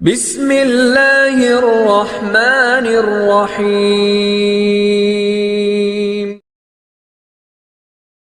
बिस्मिल्लाहिर्रहमानिर्रहीम।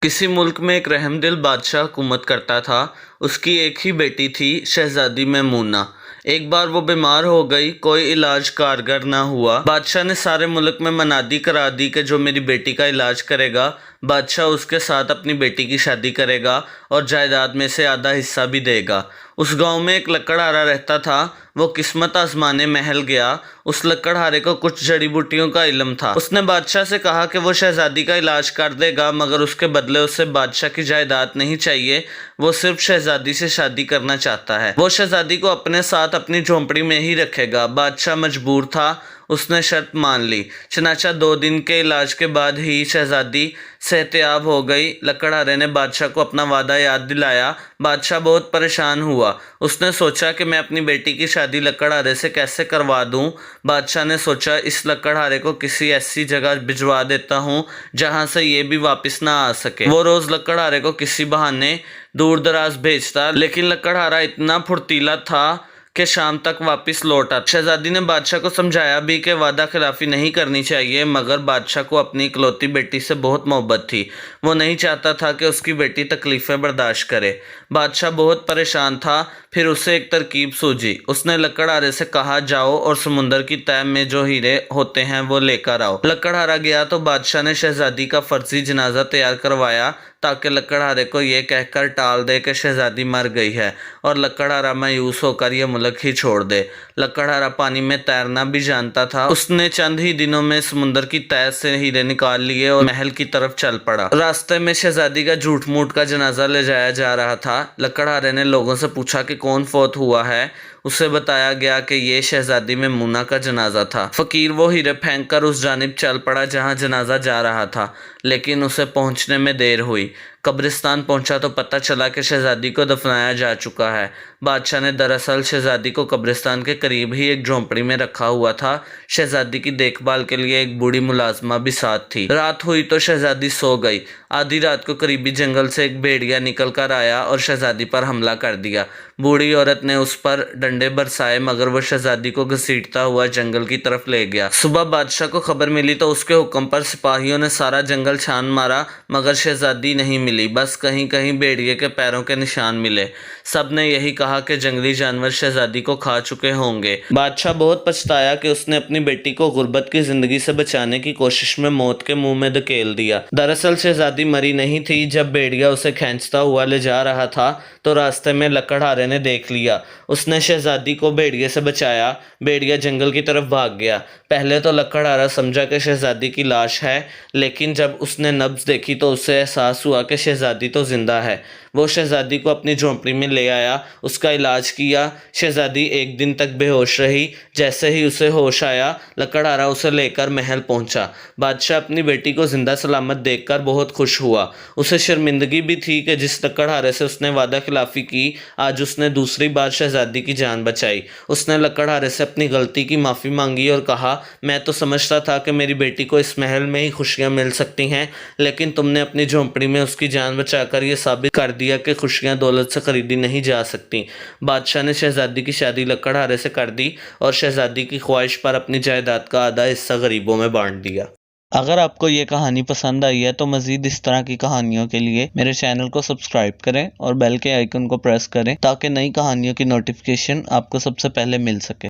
किसी मुल्क में एक रहमदिल बादशाह हुकूमत करता था। उसकी एक ही बेटी थी, शहजादी मैमूना। एक बार वो बीमार हो गई, कोई इलाज कारगर ना हुआ। बादशाह ने सारे मुल्क में मनादी करा दी कि जो मेरी बेटी का इलाज करेगा, बादशाह उसके साथ अपनी बेटी की शादी करेगा और जायदाद में से आधा हिस्सा भी देगा। उस गांव में एक लकड़हारा रहता था। वो किस्मत आजमाने महल गया। उस लकड़हारे को कुछ जड़ी बूटियों का इल्म था। उसने बादशाह से कहा कि वो शहजादी का इलाज कर देगा, मगर उसके बदले उसे बादशाह की जायदाद नहीं चाहिए। वो सिर्फ शहजादी से शादी करना चाहता है। वो शहजादी को अपने साथ अपनी झोंपड़ी में ही रखेगा। बादशाह मजबूर था, उसने शर्त मान ली। चनाचा 2 दिन के इलाज के बाद ही शहजादी सेहतयाब हो गई। लकड़हारे ने बादशाह को अपना वादा याद दिलाया। बादशाह बहुत परेशान हुआ। उसने सोचा कि मैं अपनी बेटी की शादी लकड़हारे से कैसे करवा दूं। बादशाह ने सोचा, इस लकड़हारे को किसी ऐसी जगह भिजवा देता हूं जहां से ये भी वापस ना आ सके। वो रोज़ लकड़हारे को किसी बहाने दूर दराज भेजता, लेकिन लकड़हारा इतना फुर्तीला था कि शाम तक वापस लौट आता। शहजादी ने बादशाह को समझाया भी कि वादा खिलाफी नहीं करनी चाहिए, मगर बादशाह को अपनी इकलौती बेटी से बहुत मोहब्बत थी। वो नहीं चाहता था कि उसकी बेटी तकलीफ़ें बर्दाश्त करे। बादशाह बहुत परेशान था। फिर उसे एक तरकीब सूझी। उसने लकड़हारे से कहा, जाओ और समुंदर की तह में जो हीरे होते हैं वो लेकर आओ। लकड़हारा गया तो बादशाह ने शहजादी का फर्जी जनाजा तैयार करवाया, ताकि लकड़हारे को ये कहकर टाल दे कि शहजादी मर गई है और लकड़हारा मायूस होकर यह मुल्क ही छोड़ दे। लकड़हारा पानी में तैरना भी जानता था। उसने चंद ही दिनों में समुंदर की तह से हीरे निकाल लिए और महल की तरफ चल पड़ा। रास्ते में शहजादी का झूठ मूठ का जनाजा ले जाया जा रहा था। लकड़हारे ने लोगों से पूछा कि कौन फौत हुआ है। उसे बताया गया कि ये शहजादी मैमूना का जनाजा था। फकीर वो हीरे फेंक कर उस जानिब चल पड़ा जहाँ जनाजा जा रहा था, लेकिन उसे पहुँचने में देर हुई। कब्रिस्तान पहुंचा तो पता चला कि शहजादी को दफनाया जा चुका है। बादशाह ने दरअसल शहजादी को कब्रिस्तान के करीब ही एक झोंपड़ी में रखा हुआ था। शहजादी की देखभाल के लिए एक बूढ़ी मुलाजमा भी साथ थी। रात हुई तो शहजादी सो गई। आधी रात को करीबी जंगल से एक भेड़िया निकल कर आया और शहजादी पर हमला कर दिया। बूढ़ी औरत ने उस पर डंडे बरसाए, मगर वो शहजादी को घसीटता हुआ जंगल की तरफ ले गया। सुबह बादशाह को खबर मिली तो उसके हुक्म पर सिपाहियों ने सारा जंगल छान मारा, मगर शहजादी नहीं मिली। बस कहीं कहीं भेड़िए के पैरों के निशान मिले। सब ने यही कहा कि जंगली जानवर शहजादी को खा चुके होंगे। बादशाह बहुत पछताया कि उसने अपनी बेटी को गुर्बत की जिंदगी से बचाने की कोशिश में मौत के मुंह में धकेल दिया। दरअसल शहजादी मरी नहीं थी। जब भेड़िया उसे खींचता हुआ ले जा रहा था तो रास्ते में लकड़हारे ने देख लिया। उसने शहजादी को भेड़िए से बचाया। भेड़िया जंगल की तरफ भाग गया। पहले तो लकड़हारा समझा कि शहजादी की लाश है, लेकिन जब उसने नब्ज देखी तो उसे एहसास हुआ कि शहजादी तो जिंदा है। वो शहजादी को अपनी झोंपड़ी में ले आया, उसका इलाज किया। शहजादी 1 दिन तक बेहोश रही। जैसे ही उसे होश आया, लकड़हारा उसे लेकर महल पहुंचा। बादशाह अपनी बेटी को जिंदा सलामत देखकर बहुत खुश हुआ। उसे शर्मिंदगी भी थी कि जिस लकड़हारे से उसने वादा खिलाफी की, आज उसने दूसरी बार शहजादी की जान बचाई। उसने लकड़हारे से अपनी गलती की माफ़ी मांगी और कहा, मैं तो समझता था कि मेरी बेटी को इस महल में ही खुशियाँ मिल सकती हैं, लेकिन तुमने अपनी झोंपड़ी में उसकी जान बचाकर यह साबित कर दिया कि खुशियाँ दौलत से खरीदी नहीं जा सकती। बादशाह ने शहजादी की शादी लकड़हारे से कर दी और शहजादी की ख्वाहिश पर अपनी जायदाद का आधा हिस्सा गरीबों में बांट दिया। अगर आपको ये कहानी पसंद आई है तो मज़ीद इस तरह की कहानियों के लिए मेरे चैनल को सब्सक्राइब करें और बेल के आइकन को प्रेस करें, ताकि नई कहानियों की नोटिफिकेशन आपको सबसे पहले मिल सके।